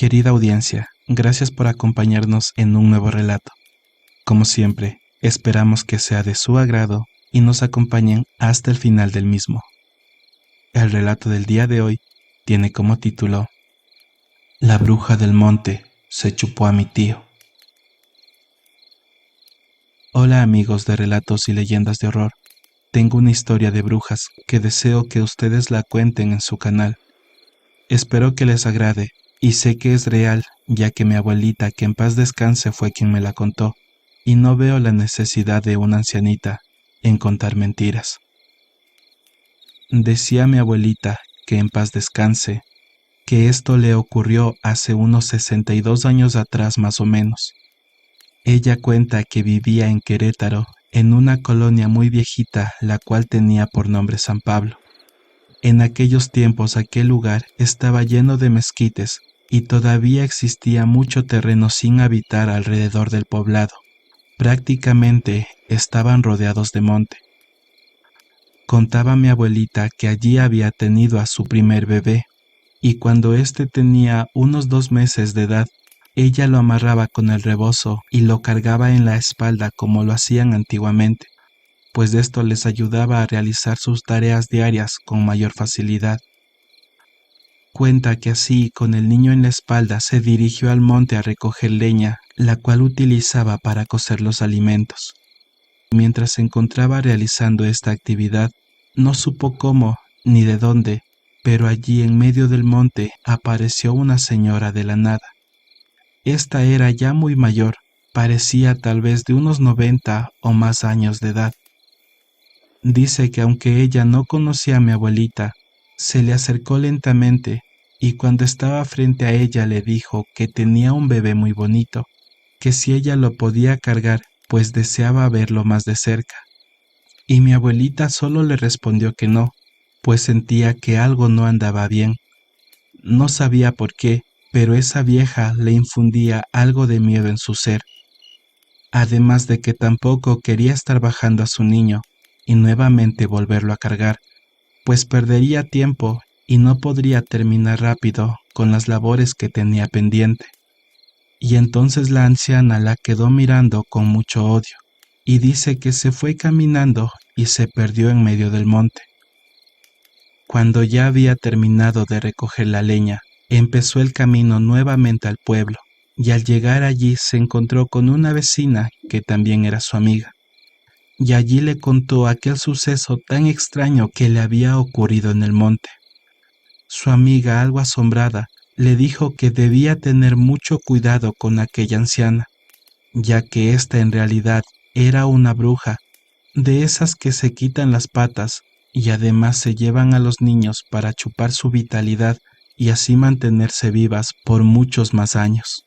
Querida audiencia, gracias por acompañarnos en un nuevo relato. Como siempre, esperamos que sea de su agrado y nos acompañen hasta el final del mismo. El relato del día de hoy tiene como título La bruja del monte se chupó a mi tío. Hola amigos de relatos y leyendas de horror. Tengo una historia de brujas que deseo que ustedes la cuenten en su canal. Espero que les agrade y sé que es real, ya que mi abuelita, que en paz descanse, fue quien me la contó, y no veo la necesidad de una ancianita en contar mentiras. Decía mi abuelita, que en paz descanse, que esto le ocurrió hace unos 62 años atrás más o menos. Ella cuenta que vivía en Querétaro, en una colonia muy viejita, la cual tenía por nombre San Pablo. En aquellos tiempos aquel lugar estaba lleno de mezquites y todavía existía mucho terreno sin habitar alrededor del poblado. Prácticamente estaban rodeados de monte. Contaba mi abuelita que allí había tenido a su primer bebé, y cuando éste tenía unos 2 meses de edad, ella lo amarraba con el rebozo y lo cargaba en la espalda como lo hacían antiguamente, pues esto les ayudaba a realizar sus tareas diarias con mayor facilidad. Cuenta que así, con el niño en la espalda, se dirigió al monte a recoger leña, la cual utilizaba para cocer los alimentos. Mientras se encontraba realizando esta actividad, no supo cómo ni de dónde, pero allí en medio del monte apareció una señora de la nada. Esta era ya muy mayor, parecía tal vez de unos 90 o más años de edad. Dice que aunque ella no conocía a mi abuelita, se le acercó lentamente y cuando estaba frente a ella le dijo que tenía un bebé muy bonito, que si ella lo podía cargar, pues deseaba verlo más de cerca. Y mi abuelita solo le respondió que no, pues sentía que algo no andaba bien. No sabía por qué, pero esa vieja le infundía algo de miedo en su ser, además de que tampoco quería estar bajando a su niño y nuevamente volverlo a cargar, pues perdería tiempo y no podría terminar rápido con las labores que tenía pendiente. Y entonces la anciana la quedó mirando con mucho odio, y dice que se fue caminando y se perdió en medio del monte. Cuando ya había terminado de recoger la leña, empezó el camino nuevamente al pueblo, y al llegar allí se encontró con una vecina que también era su amiga, y allí le contó aquel suceso tan extraño que le había ocurrido en el monte. Su amiga, algo asombrada, le dijo que debía tener mucho cuidado con aquella anciana, ya que ésta en realidad era una bruja, de esas que se quitan las patas y además se llevan a los niños para chupar su vitalidad y así mantenerse vivas por muchos más años.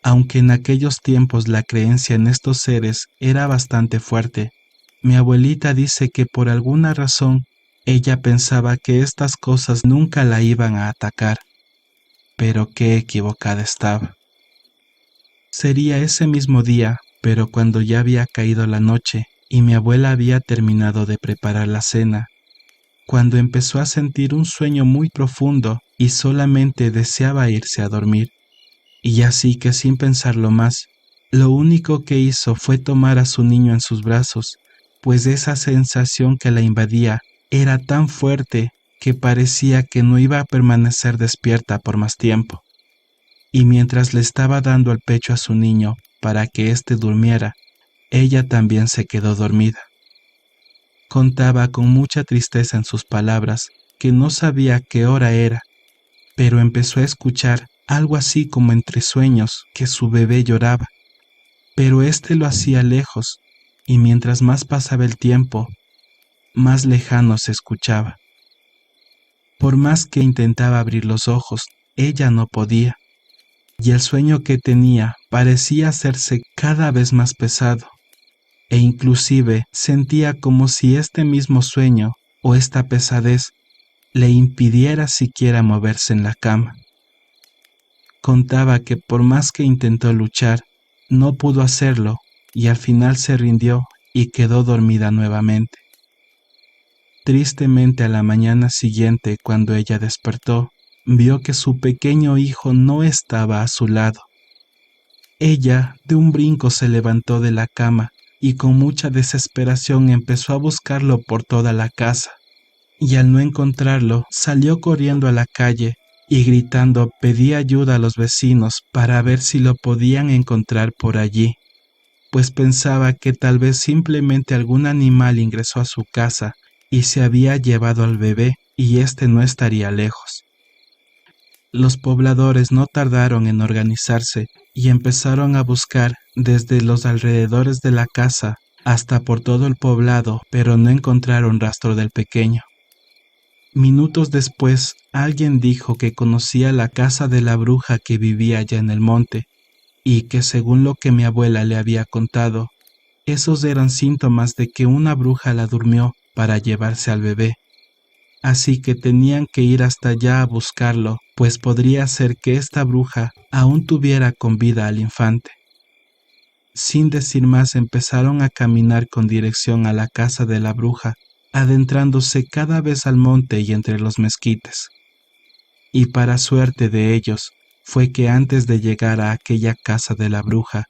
Aunque en aquellos tiempos la creencia en estos seres era bastante fuerte, mi abuelita dice que por alguna razón ella pensaba que estas cosas nunca la iban a atacar, pero qué equivocada estaba. Sería ese mismo día, pero cuando ya había caído la noche y mi abuela había terminado de preparar la cena, cuando empezó a sentir un sueño muy profundo y solamente deseaba irse a dormir. Y así que sin pensarlo más, lo único que hizo fue tomar a su niño en sus brazos, pues esa sensación que la invadía era tan fuerte que parecía que no iba a permanecer despierta por más tiempo. Y mientras le estaba dando el pecho a su niño para que éste durmiera, ella también se quedó dormida. Contaba con mucha tristeza en sus palabras que no sabía qué hora era, pero empezó a escuchar algo así como entre sueños que su bebé lloraba, pero éste lo hacía lejos, y mientras más pasaba el tiempo, más lejano se escuchaba. Por más que intentaba abrir los ojos, ella no podía, y el sueño que tenía parecía hacerse cada vez más pesado, e inclusive sentía como si este mismo sueño o esta pesadez le impidiera siquiera moverse en la cama. Contaba que por más que intentó luchar, no pudo hacerlo y al final se rindió y quedó dormida nuevamente. Tristemente a la mañana siguiente, cuando ella despertó, vio que su pequeño hijo no estaba a su lado. Ella de un brinco se levantó de la cama y con mucha desesperación empezó a buscarlo por toda la casa, y al no encontrarlo salió corriendo a la calle y gritando pedía ayuda a los vecinos para ver si lo podían encontrar por allí, pues pensaba que tal vez simplemente algún animal ingresó a su casa y se había llevado al bebé y éste no estaría lejos. Los pobladores no tardaron en organizarse y empezaron a buscar desde los alrededores de la casa hasta por todo el poblado, pero no encontraron rastro del pequeño. Minutos después, alguien dijo que conocía la casa de la bruja que vivía allá en el monte, y que según lo que mi abuela le había contado, esos eran síntomas de que una bruja la durmió para llevarse al bebé. Así que tenían que ir hasta allá a buscarlo, pues podría ser que esta bruja aún tuviera con vida al infante. Sin decir más empezaron a caminar con dirección a la casa de la bruja, adentrándose cada vez al monte y entre los mezquites. Y para suerte de ellos, fue que antes de llegar a aquella casa de la bruja,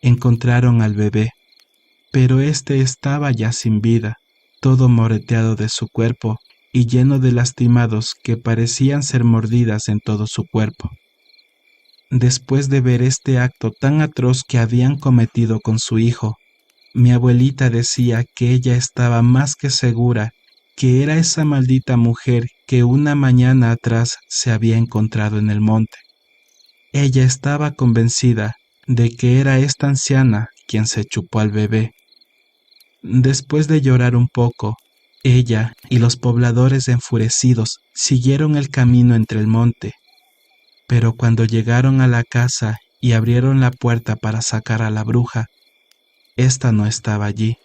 encontraron al bebé, pero éste estaba ya sin vida, todo moreteado de su cuerpo y lleno de lastimados que parecían ser mordidas en todo su cuerpo. Después de ver este acto tan atroz que habían cometido con su hijo, mi abuelita decía que ella estaba más que segura que era esa maldita mujer que una mañana atrás se había encontrado en el monte. Ella estaba convencida de que era esta anciana quien se chupó al bebé. Después de llorar un poco, ella y los pobladores enfurecidos siguieron el camino entre el monte, pero cuando llegaron a la casa y abrieron la puerta para sacar a la bruja, ésta no estaba allí.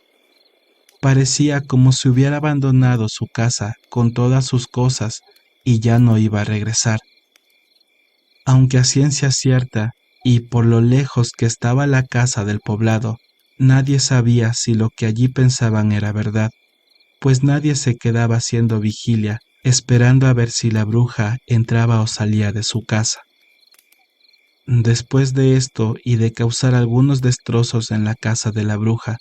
Parecía como si hubiera abandonado su casa con todas sus cosas y ya no iba a regresar. Aunque a ciencia cierta y por lo lejos que estaba la casa del poblado, nadie sabía si lo que allí pensaban era verdad, pues nadie se quedaba haciendo vigilia, esperando a ver si la bruja entraba o salía de su casa. Después de esto y de causar algunos destrozos en la casa de la bruja,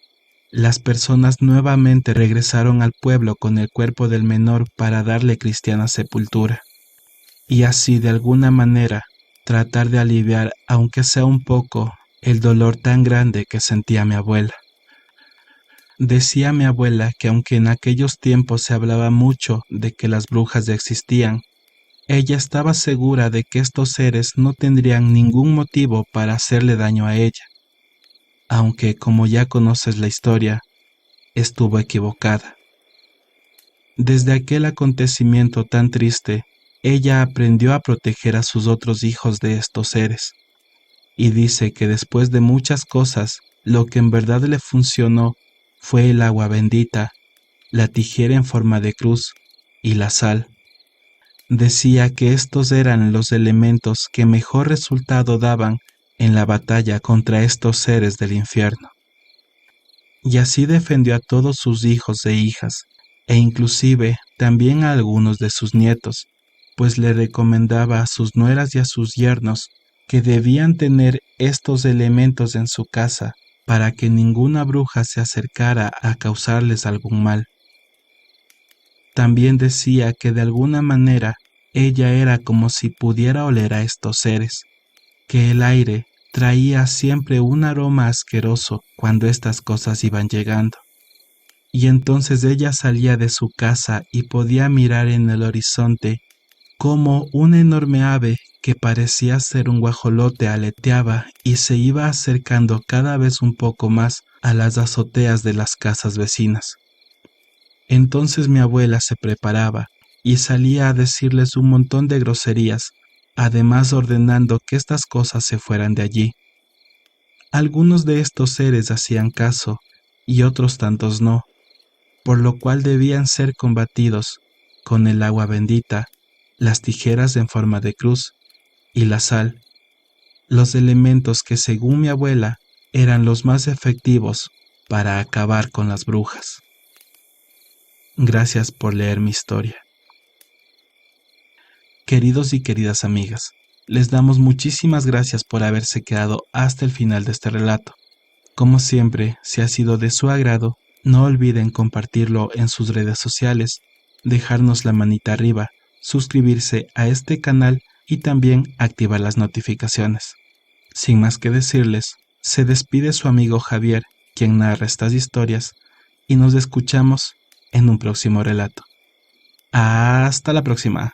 las personas nuevamente regresaron al pueblo con el cuerpo del menor para darle cristiana sepultura, y así de alguna manera tratar de aliviar, aunque sea un poco, el dolor tan grande que sentía mi abuela. Decía mi abuela que aunque en aquellos tiempos se hablaba mucho de que las brujas ya existían, ella estaba segura de que estos seres no tendrían ningún motivo para hacerle daño a ella, aunque como ya conoces la historia, estuvo equivocada. Desde aquel acontecimiento tan triste, ella aprendió a proteger a sus otros hijos de estos seres, y dice que después de muchas cosas, lo que en verdad le funcionó fue el agua bendita, la tijera en forma de cruz y la sal. Decía que estos eran los elementos que mejor resultado daban en la batalla contra estos seres del infierno. Y así defendió a todos sus hijos e hijas, e inclusive también a algunos de sus nietos, pues le recomendaba a sus nueras y a sus yernos que debían tener estos elementos en su casa para que ninguna bruja se acercara a causarles algún mal. También decía que de alguna manera ella era como si pudiera oler a estos seres, que el aire traía siempre un aroma asqueroso cuando estas cosas iban llegando. Y entonces ella salía de su casa y podía mirar en el horizonte cómo una enorme ave que parecía ser un guajolote aleteaba y se iba acercando cada vez un poco más a las azoteas de las casas vecinas. Entonces mi abuela se preparaba y salía a decirles un montón de groserías, además ordenando que estas cosas se fueran de allí. Algunos de estos seres hacían caso y otros tantos no, por lo cual debían ser combatidos con el agua bendita, las tijeras en forma de cruz y la sal, los elementos que según mi abuela eran los más efectivos para acabar con las brujas. Gracias por leer mi historia. Queridos y queridas amigas, les damos muchísimas gracias por haberse quedado hasta el final de este relato. Como siempre, si ha sido de su agrado, no olviden compartirlo en sus redes sociales, dejarnos la manita arriba, suscribirse a este canal y también activar las notificaciones. Sin más que decirles, se despide su amigo Javier, quien narra estas historias, y nos escuchamos en un próximo relato. Hasta la próxima.